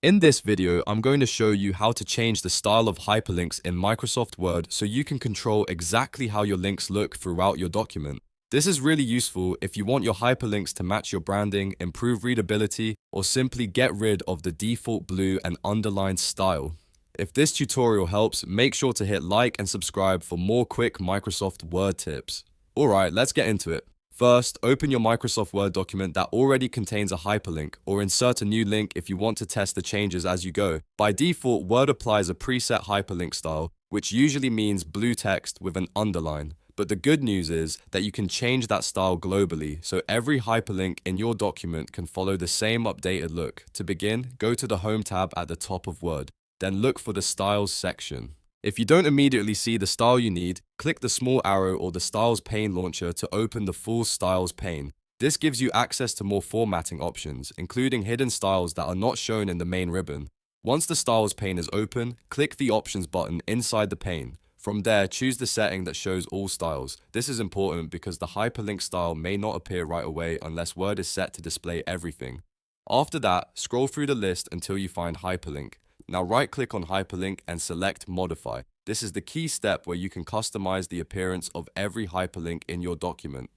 In this video, I'm going to show you how to change the style of hyperlinks in Microsoft Word so you can control exactly how your links look throughout your document. This is really useful if you want your hyperlinks to match your branding, improve readability, or simply get rid of the default blue and underlined style. If this tutorial helps, make sure to hit like and subscribe for more quick Microsoft Word tips. Alright, let's get into it. First, open your Microsoft Word document that already contains a hyperlink, or insert a new link if you want to test the changes as you go. By default, Word applies a preset hyperlink style, which usually means blue text with an underline. But the good news is that you can change that style globally, so every hyperlink in your document can follow the same updated look. To begin, go to the Home tab at the top of Word, then look for the Styles section. If you don't immediately see the style you need, click the small arrow or the Styles pane launcher to open the full Styles pane. This gives you access to more formatting options, including hidden styles that are not shown in the main ribbon. Once the Styles pane is open, click the Options button inside the pane. From there, choose the setting that shows all styles. This is important because the hyperlink style may not appear right away unless Word is set to display everything. After that, scroll through the list until you find Hyperlink. Now right-click on Hyperlink and select Modify. This is the key step where you can customize the appearance of every hyperlink in your document.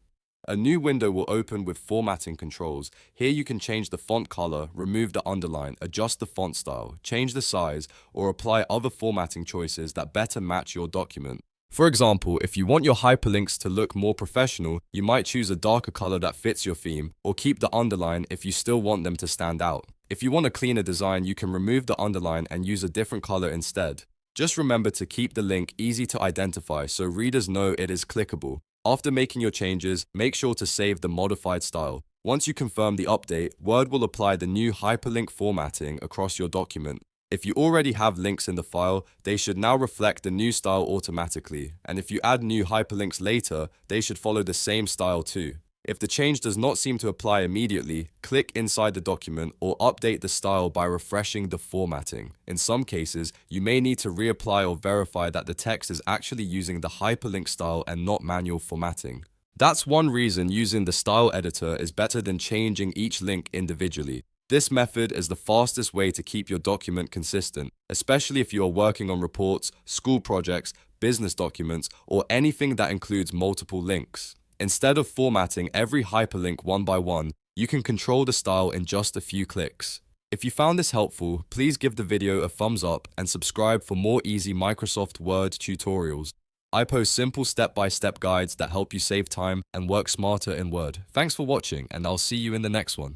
A new window will open with formatting controls. Here you can change the font color, remove the underline, adjust the font style, change the size, or apply other formatting choices that better match your document. For example, if you want your hyperlinks to look more professional, you might choose a darker color that fits your theme, or keep the underline if you still want them to stand out. If you want a cleaner design, you can remove the underline and use a different color instead. Just remember to keep the link easy to identify so readers know it is clickable. After making your changes, make sure to save the modified style. Once you confirm the update, Word will apply the new hyperlink formatting across your document. If you already have links in the file, they should now reflect the new style automatically, and if you add new hyperlinks later, they should follow the same style too. If the change does not seem to apply immediately, click inside the document or update the style by refreshing the formatting. In some cases, you may need to reapply or verify that the text is actually using the hyperlink style and not manual formatting. That's one reason using the style editor is better than changing each link individually. This method is the fastest way to keep your document consistent, especially if you are working on reports, school projects, business documents, or anything that includes multiple links. Instead of formatting every hyperlink one by one, you can control the style in just a few clicks. If you found this helpful, please give the video a thumbs up and subscribe for more easy Microsoft Word tutorials. I post simple step-by-step guides that help you save time and work smarter in Word. Thanks for watching, and I'll see you in the next one.